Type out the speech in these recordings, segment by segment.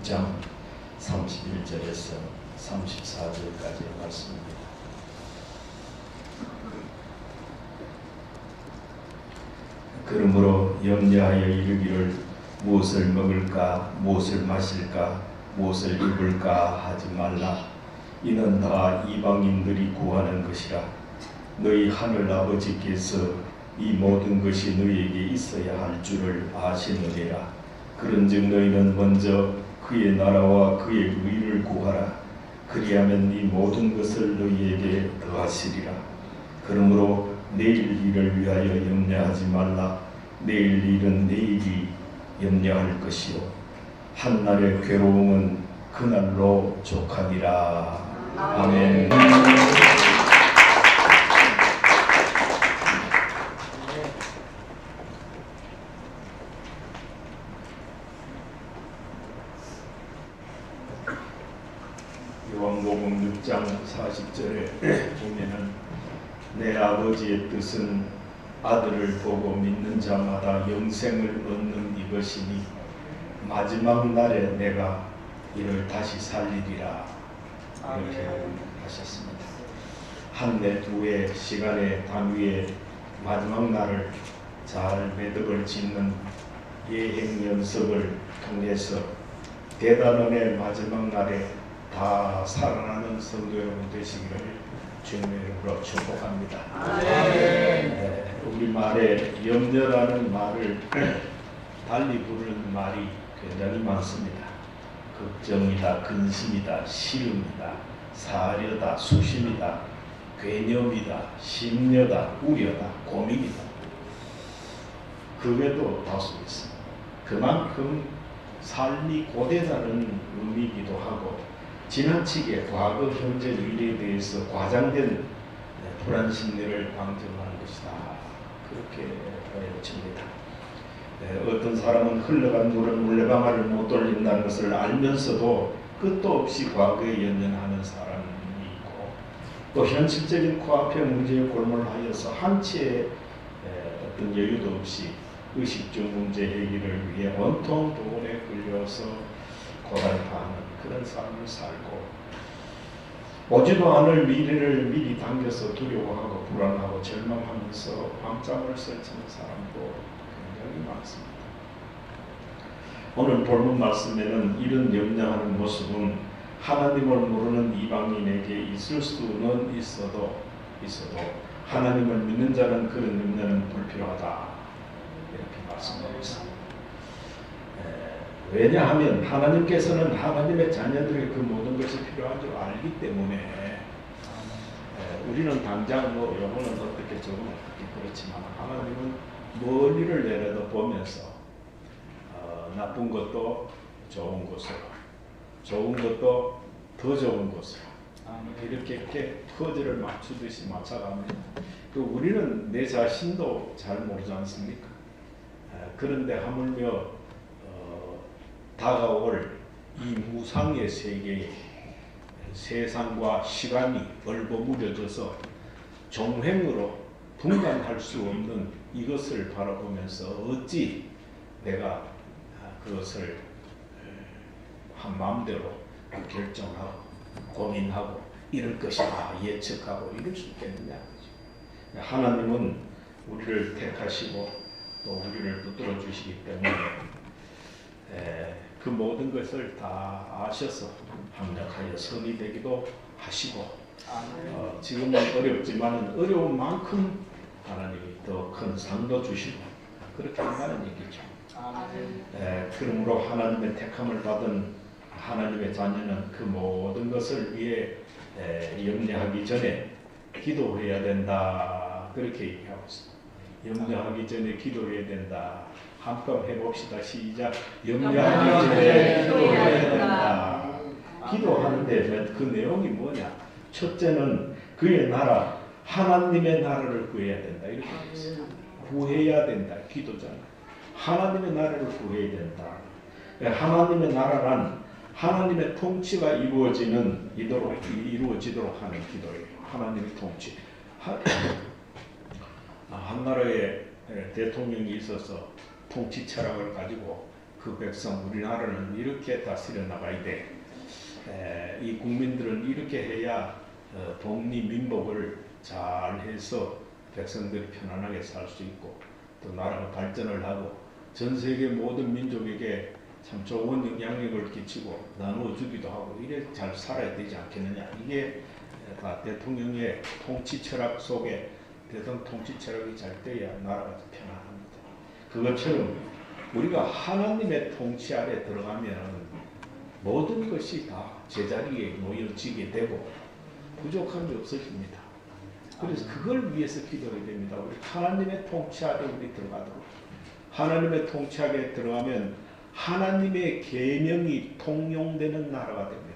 6장 31절에서 34절까지의 말씀입니다. 그러므로 염려하여 이르기를 무엇을 먹을까, 무엇을 마실까, 무엇을 입을까 하지 말라. 이는 다 이방인들이 구하는 것이라. 너희 하늘 아버지께서 이 모든 것이 너희에게 있어야 할 줄을 아시느니라. 그런즉 너희는 먼저 그의 나라와 그의 의를 구하라. 그리하면 이 모든 것을 너희에게 더하시리라. 그러므로 내일 일을 위하여 염려하지 말라. 내일 일은 내일이 염려할 것이요 한날의 괴로움은 그날로 족하니라. 아멘. 요한복음 6장 40절에 보면은 내 아버지의 뜻은 아들을 보고 믿는 자마다 영생을 얻는 이것이니 마지막 날에 내가 이를 다시 살리리라. 이렇게 하셨습니다. 한 해 두 해 시간의 단위에 마지막 날을 잘 매듭을 짓는 예행 연습을 통해서 대단원의 마지막 날에 다 살아나는 성도 여러분 되시기를 주님의 이름으로 축복합니다. 우리 말에 염려라는 말을 달리 부르는 말이 굉장히 많습니다. 걱정이다, 근심이다, 시름이다, 사려다, 수심이다, 괴념이다, 심려다, 우려다, 고민이다. 그 외에도 다수 있습니다. 그만큼 삶이 고되다는 의미이기도 하고 지나치게 과거, 현재, 미래에 대해서 과장된 불안 심리를 방증하는 것이다. 그렇게 보여집니다. 어떤 사람은 흘러간 물은 물레방아를 못 돌린다는 것을 알면서도 끝도 없이 과거에 연연하는 사람이 있고, 또 현실적인 코앞의 문제에 골몰하여서 한치의 어떤 여유도 없이 의식적 문제 해결을 위해 온통 돈에 끌려서 고달파하는 그런 삶을 살고, 오지도 않을 미래를 미리 당겨서 두려워하고 불안하고 절망하면서 밤잠을 설치는 사람도 굉장히 많습니다. 오늘 본문 말씀에는 이런 염려하는 모습은 하나님을 모르는 이방인에게 있을 수는 있어도 하나님을 믿는 자는 그런 염려는 불필요하다. 이렇게 말씀하고 있습니다. 왜냐하면 하나님께서는 하나님의 자녀들의 그 모든 것이 필요한 줄 알기 때문에 우리는 당장 요거는 어떻게 저건 어떻게 그렇지만 하나님은 멀리를 내려다 보면서 나쁜 것도 좋은 것으로, 좋은 것도 더 좋은 것으로 이렇게 퍼즐을 맞추듯이 맞춰갑니다. 또 우리는 내 자신도 잘 모르지 않습니까? 그런데 하물며 다가올 이 무상의 세계에 세상과 시간이 얼버무려져서 종횡으로 분간할 수 없는 이것을 바라보면서 어찌 내가 그것을 한 마음대로 결정하고 고민하고 이럴 것이다 예측하고 이럴 수 있겠느냐. 하나님은 우리를 택하시고 또 우리를 붙들어 주시기 때문에 그 모든 것을 다 아셔서 합력하여 선이 되기도 하시고 지금은 어렵지만 어려운 만큼 하나님이 더 큰 상도 주시고 그렇게 한다는 얘기죠. 그러므로 하나님의 택함을 받은 하나님의 자녀는 그 모든 것을 위해 염려하기 전에 기도해야 된다. 그렇게 얘기하고 있습니다. 염려하기 전에 기도해야 된다. 한번 해봅시다. 시작. 염려하기 전에 기도해야 된다. 기도하는데 그 내용이 뭐냐? 첫째는 그의 나라, 하나님의 나라를 구해야 된다. 이렇게 있어요. 구해야 된다. 기도잖아. 하나님의 나라를 구해야 된다. 하나님의 나라란 하나님의 통치가 이루어지도록 하는 기도예요. 하나님의 통치. 한 나라에 대통령이 있어서 통치 철학을 가지고 그 백성 우리나라는 이렇게 다스려 나가야 돼. 이 국민들은 이렇게 해야 독립민복을 잘 해서 백성들이 편안하게 살 수 있고 또 나라가 발전을 하고 전 세계 모든 민족에게 참 좋은 영향력을 끼치고 나누어주기도 하고 이래 잘 살아야 되지 않겠느냐. 이게 다 대통령의 통치 철학 속에 대통령 통치 철학이 잘 돼야 나라가 편안합니다. 그것처럼 우리가 하나님의 통치 아래 들어가면 모든 것이 다 제자리에 놓여지게 되고 부족함이 없어집니다. 그래서 그걸 위해서 기도해야 됩니다. 우리 하나님의 통치 아래 우리 들어가도록. 하나님의 통치 아래 들어가면 하나님의 계명이 통용되는 나라가 됩니다.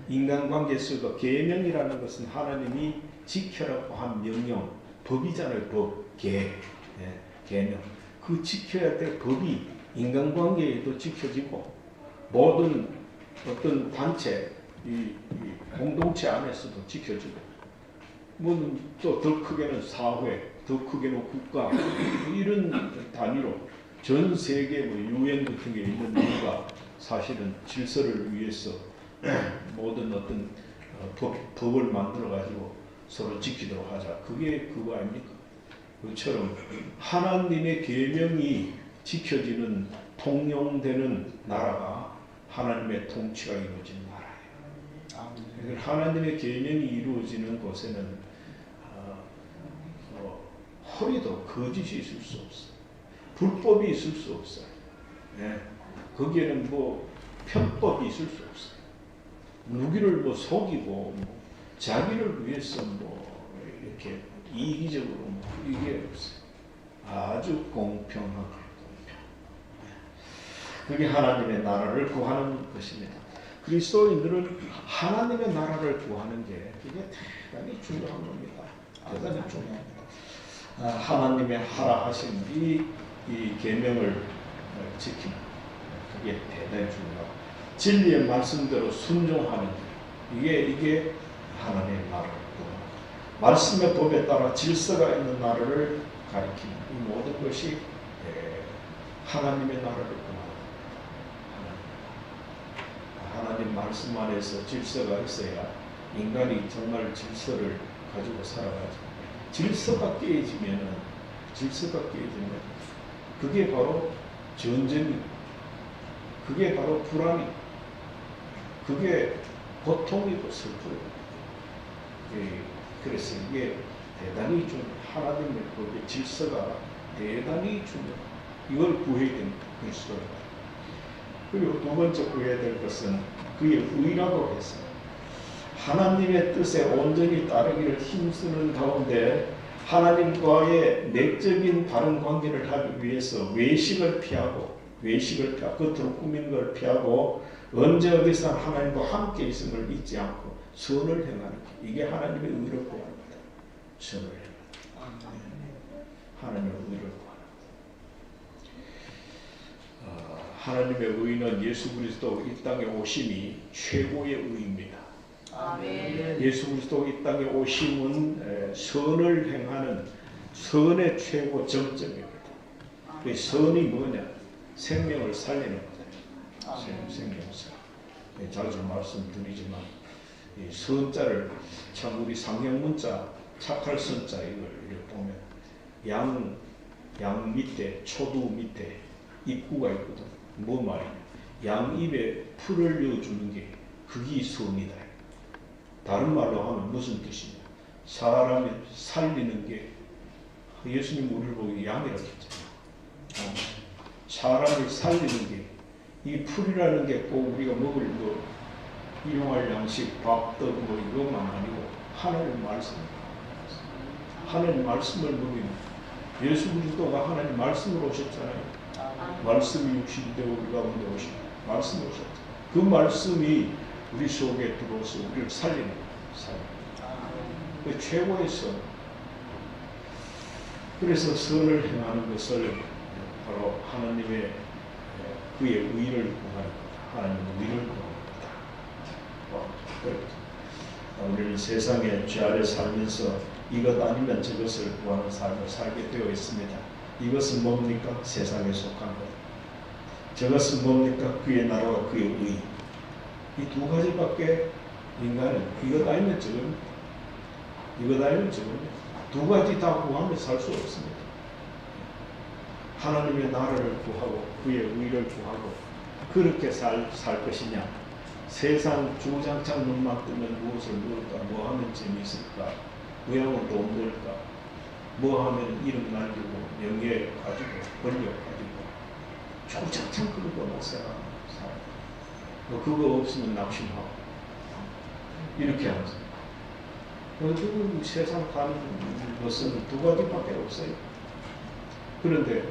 인간관계 속에서 계명이라는 것은 하나님이 지켜라고 한 명령, 법이잖아요. 법, 계명. 그 지켜야 될 법이 인간관계에도 지켜지고 모든 어떤 단체, 이 공동체 안에서도 지켜지고 뭐는 또 더 크게는 사회, 더 크게는 국가 이런 단위로 전 세계 뭐 유엔 같은 게 있는 이유가 사실은 질서를 위해서 모든 어떤 법을 만들어 가지고 서로 지키도록 하자. 그게 그거 아닙니까? 그처럼 하나님의 계명이 지켜지는 통용되는 나라가 하나님의 통치가 이루어지는 나라예요. 하나님의 계명이 이루어지는 곳에는 허리도 거짓이 있을 수 없어요. 불법이 있을 수 없어요. 거기에는 뭐 편법이 있을 수 없어요. 누구를 뭐 속이고 뭐 자기를 위해서 뭐 이렇게 이기적으로 뭐 이게 없어요. 아주 공평하게 공평. 그게 하나님의 나라를 구하는 것입니다. 그리스도인들은 하나님의 나라를 구하는 게 이게 대단히 중요한 겁니다. 대단히 중요합니다. 하나님의 하라 하신 이 계명을 지키는 그게 대단히 중요하고 진리의 말씀대로 순종하는 이게 하나님의 나라를 구하는 말씀의 법에 따라 질서가 있는 나라를 가리키는 이 모든 것이 하나님의 나라를 구하는 하나님 말씀 안에서 질서가 있어야 인간이 정말 질서를 가지고 살아가죠. 질서가 깨지면 그게 바로 전쟁이고 그게 바로 불안이고 그게 고통이고 슬픔이고 그래서 이게 대단히 좀 하나님의 법의 질서가 대단히 중요해요. 이걸 구해야 됩니다. 그리스도입니다. 그리고 두 번째 구해야 될 것은 그의 의라고 해서 하나님의 뜻에 온전히 따르기를 힘쓰는 가운데 하나님과의 내적인 바른 관계를 하기 위해서 외식을 피하고 겉으로 꾸민 걸 피하고 언제 어디서 하나님과 함께 있음을 잊지 않고 선을 행하는 것. 이게 하나님의 의를 구합니다. 선을 행하는 것. 하나님의 의를 구하는 것. 하나님의 의는 예수 그리스도 이 땅에 오심이 최고의 의입니다. 아멘. 예수 그리스도 이 땅에 오심은 선을 행하는 선의 최고 정점입니다. 그 선이 뭐냐? 생명을 살리는 거다. 생명을 살리는. 자주 말씀드리지만 이 선자를 참 우리 상형문자 착할 선자 이걸 이렇게 보면 양 밑에 초두 밑에 입구가 있거든. 뭐 말이냐? 양 입에 풀을 넣어주는 게 그게 선이다. 다른 말로 하면 무슨 뜻이냐? 사람이 살리는 게 예수님 우리를 보고 양이라고 했잖아요. 사람을 살리는 게 이 풀이라는 게 꼭 우리가 먹을 거 일용할 양식, 밥, 떡 뭐 이것만 아니고 하나님 말씀. 하나님 말씀을 먹이는 예수 그리스도가 하나님 말씀으로 오셨잖아요. 말씀이 육신이 되어 우리 가운데 오신 말씀이 오셨죠. 그 말씀이 우리 속에 들어와서 우리를 살리는 거예요. 그 최고의 선. 그래서 선을 행하는 것을 바로 하나님의 그의 의를 구하는 거다. 하나님의 의를 구하는 거다. 우리는 세상에 죄 아래 살면서 이것 아니면 저것을 구하는 삶을 살게 되어 있습니다. 이것은 뭡니까? 세상에 속한 것. 저것은 뭡니까? 그의 나라와 그의 의. 이 두 가지밖에 인간은 이것 아니면 저겁니다. 이것 아니면 저겁니다. 두 가지 다 구하면 살 수 없습니다. 하나님의 나라를 구하고 그의 의를 구하고 그렇게 살 것이냐. 세상 주장창 눈만 뜨면 무엇을 누릴까? 뭐 하면 재미있을까? 모양은 돈 벌까? 뭐 하면 이름 날리고 명예 가지고 권력 가지고 주장창 그거 못 살아. 뭐 그거 없으면 낙심하고 이렇게 하면서 지금 세상 사는 것은 두 가지밖에 없어요. 그런데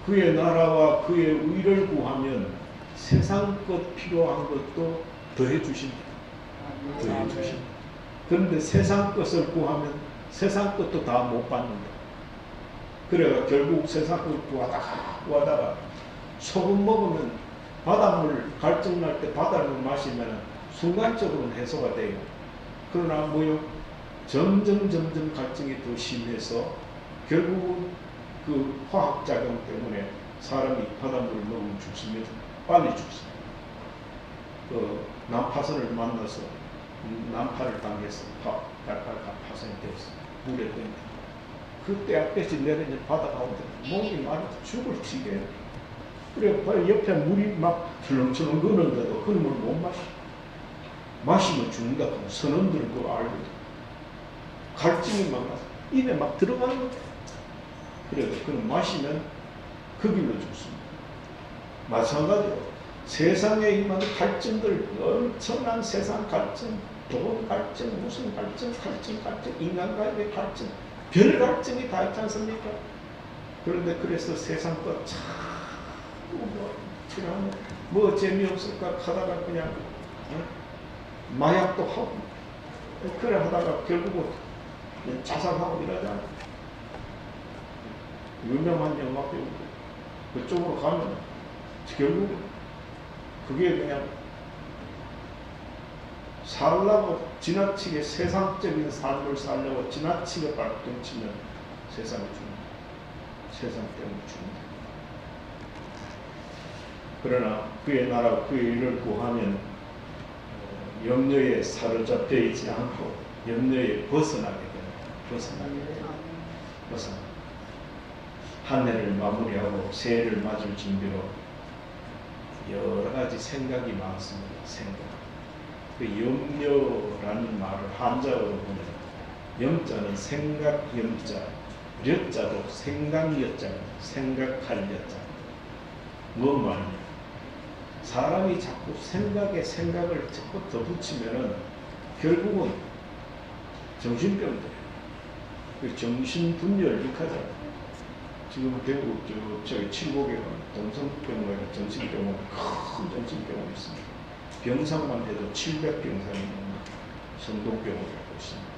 그의 나라와 그의 의를 구하면 세상 것 필요한 것도 더해 주십니다. 더해 주십니다. 그런데 세상 것을 구하면 세상 것도 다 못 받는다. 그래가 결국 세상 것 구하다가 소금 먹으면 바닷물 갈증 날 때 바닷물 마시면 순간적으로는 해소가 돼요. 그러나 뭐요? 점점 갈증이 더 심해서 결국은 그 화학작용 때문에 사람이 바닷물을 먹으면 죽습니다. 빨리 죽습니다. 그 난파선을 만나서 난파를 당해서 발가락 파선이 되었어. 물에 던져. 그때 앞에서 내려있는 바다 가운데 목이 마르다 죽을 지게. 그래 옆에 물이 막 출렁출렁 거는데도 그 물을 못 마셔. 마시면 죽는다. 선원들은 그걸 알거든. 갈증이 막 나서 입에 막 들어가는 거야. 그래도 그걸 마시면 그 길로 죽습니다. 마찬가지로 세상에 임하는 갈증들, 엄청난 세상 갈증, 돈 갈증, 무슨 갈증, 인간과의 갈증, 별 갈증이 다 있지 않습니까? 그런데 그래서 세상 것 참 뭐 재미없을까 하다가 그냥 마약도 하고 그래 하다가 결국은 자살하고 이러잖아. 유명한 영화 배우 그쪽으로 가면 결국은 그게 그냥 살려고 지나치게 세상적인 삶을 살려고 지나치게 발동치면 세상을 줍니다. 세상 때문에 줍니다. 그러나 그의 나라 그의 일을 구하면 염려에 사로잡혀 있지 않고 염려에 벗어나게 됩니다. 벗어나. 한 해를 마무리하고 새해를 맞을 준비로 여러 가지 생각이 많습니다. 생각. 그 염려라는 말을 한자어로 보면 염자는 생각 염자, 려자도 생각 려자, 생각할 려자. 뭔 말이냐? 사람이 자꾸 생각에 생각을 자꾸 더 붙이면은 결국은 정신병 돼요. 정신분열 이렇게 하잖아요. 지금 대구 저기 칠곡에 동성병원에 정신병원 큰 정신병원이 있습니다. 병상만 해도 700병상이 넘는 성동병원을 갖고 있습니다.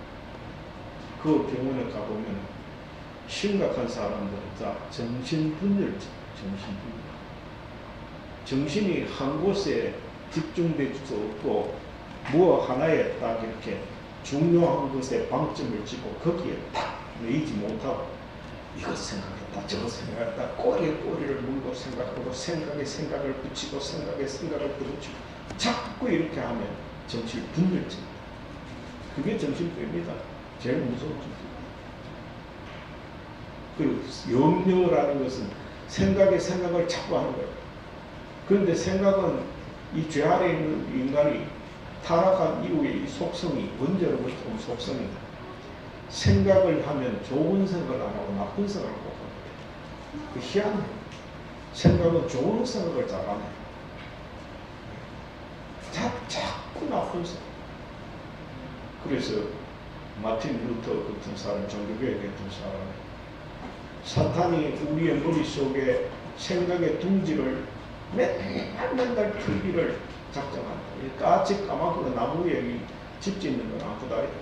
그 병원에 가보면 심각한 사람들은 다 정신분열증, 정신분열. 정신이 한 곳에 집중될 수 없고 무엇 하나에 딱 이렇게 중요한 것에 방점을 찍고 거기에 딱 매이지 못하고 이것 생각했다 저것 생각했다 꼬리에 꼬리를 물고 생각하고 생각에 생각을 붙이고 생각에 생각을 붙이고 자꾸 이렇게 하면 정신분열증. 그게 정신병입니다. 제일 무서운 정신. 그리고 염려라는 것은 생각에 생각을 자꾸 하는 거예요. 그런데 생각은 이 죄 아래 있는 인간이 타락한 이후에 이 속성이 원죄로부터 온 속성입니다. 생각을 하면 좋은 생각을 안 하고 나쁜 생각을 꼭 합니다. 그 희한해요. 생각은 좋은 생각을 잘 안 해요. 자꾸 나쁜 생각. 그래서 마틴 루터 같은 사람, 종교개혁 같은 사람, 사탄이 우리의 머릿속에 생각의 둥지를 맨날 틀기를 작정한다. 까치 까마귀가 나무 위에 집 짓는 건 아무다리다.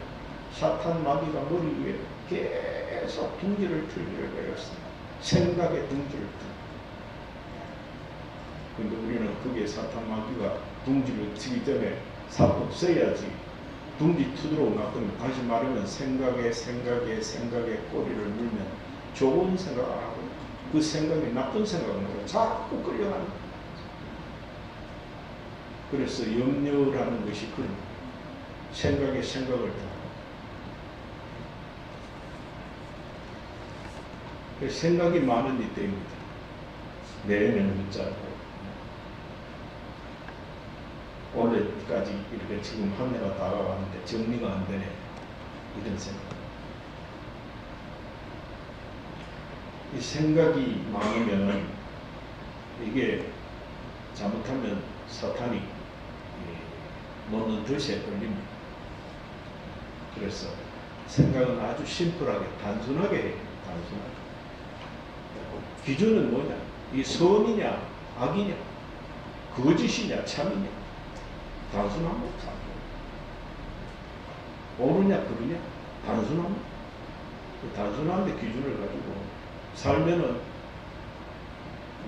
사탄 마귀가 머리 위에 계속 둥지를 틀기를 배웠습니다. 생각의 둥지를 틀. 근데 우리는 그게 사탄 마귀가 둥지를 트기 전에 사법 써야지 둥지 투도록 놔두면 다시 말하면 생각에 꼬리를 물면 좋은 생각 안 하고 그 생각이 나쁜 생각으로 자꾸 끌려가는 거예요. 그래서 염려라는 것이 그런 생각에 생각을 더 생각이 많은 이 때입니다. 내에는 문자고 올해까지 이렇게 지금 한 해가 다가왔는데 정리가 안 되네. 이런 생각. 이 생각이 많으면 이게 잘못하면 사탄이 먹는 덫에 걸립니다. 그래서 생각은 아주 심플하게 단순하게 해요. 단순하게. 기준은 뭐냐? 이 선이냐 악이냐 거짓이냐 참이냐 단순한 거 옳으냐 그르냐 단순한 거 그 단순한데 기준을 가지고 살면은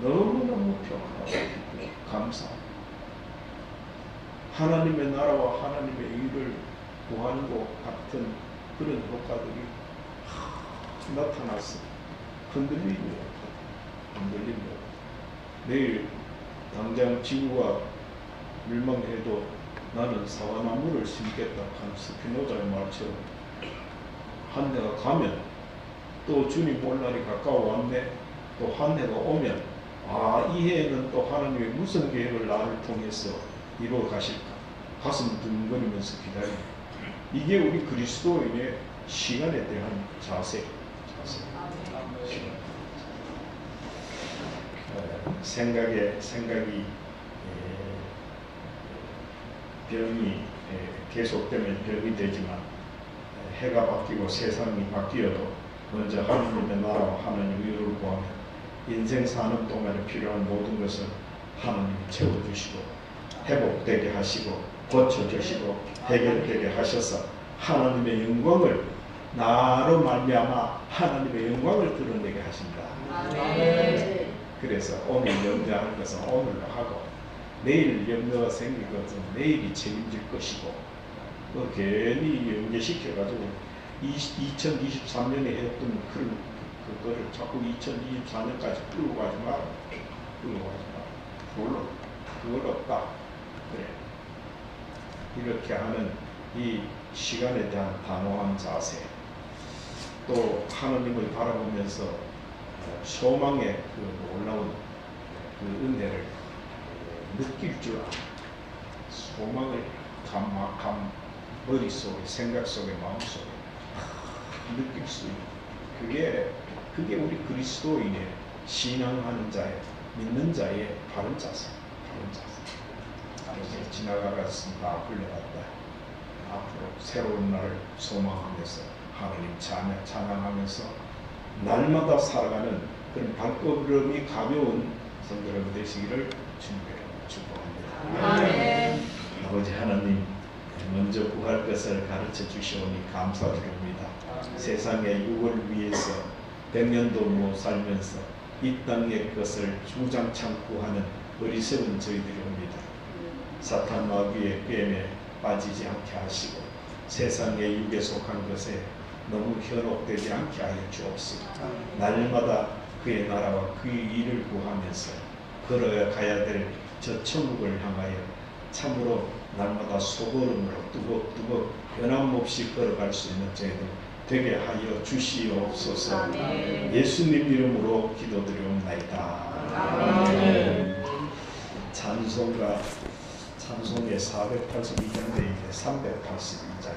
너무너무 평안하고 감사하고 하나님의 나라와 하나님의 의를 구하는 것 같은 그런 효과들이 나타났어. 흔들리고요. 내일 당장 지구가 멸망해도 나는 사과나무를 심겠다 한 스피노자의 말처럼 한 해가 가면 또 주님 올 날이 가까워왔네. 또 한 해가 오면 이 해에는 또 하나님의 무슨 계획을 나를 통해서 이루어 가실까 가슴 둥근이면서 기다립니다. 이게 우리 그리스도인의 시간에 대한 자세. 생각이 병이 계속되면 병이 되지만 해가 바뀌고 세상이 바뀌어도 먼저 하나님의 나라와 하나님의 의를 구하면 인생 사는 동안에 필요한 모든 것을 하나님이 채워주시고 회복되게 하시고 고쳐주시고 해결되게 하셔서 하나님의 영광을 나로 말미암아 하나님의 영광을 드러내게 하신다. 아멘. 그래서 오늘 염려할 것은 오늘로 하고 내일 염려가 생길 것은 내일이 책임질 것이고 괜히 연계시켜가지고 2023년에 했던 그거를 자꾸 2024년까지 끌고 가지 마라. 그걸 없다. 그래. 이렇게 하는 이 시간에 대한 단호한 자세, 또 하나님을 바라보면서 소망의 그 놀라운 그 은혜를 느낄 줄 알아. 소망을 머릿속에, 생각 속에, 마음속에 느낄 수 있는 그게 우리 그리스도인의 신앙하는 자의, 믿는 자의 바른 자세. 이제 지나가갔습니다. 흘러갔다. 앞으로 새로운 날을 소망하면서 하나님 찬양하면서 날마다 살아가는 그런 발걸음이 가벼운 성도들 되시기를 주님께 축복합니다. 아멘. 아버지 하나님, 먼저 구할 것을 가르쳐 주시오니 감사드립니다. 세상의 육을 위해서 100년도 못 살면서 이 땅의 것을 주장창 구하는 어리석은 저희들이 옵니다. 사탄 마귀의 꿰매 빠지지 않게 하시고 세상의 육에 속한 것에 너무 현혹되지 않게 하여 주옵소서. 날마다 그의 나라와 그의 일을 구하면서 걸어야 가야 될 저 천국을 향하여 참으로 날마다 소걸음으로 뚜벅뚜벅 변함없이 걸어갈 수 있는 저희들 되게 하여 주시옵소서. 아멘. 예수님 이름으로 기도드리옵나이다. 아멘. 찬송의 482장대 이제 382장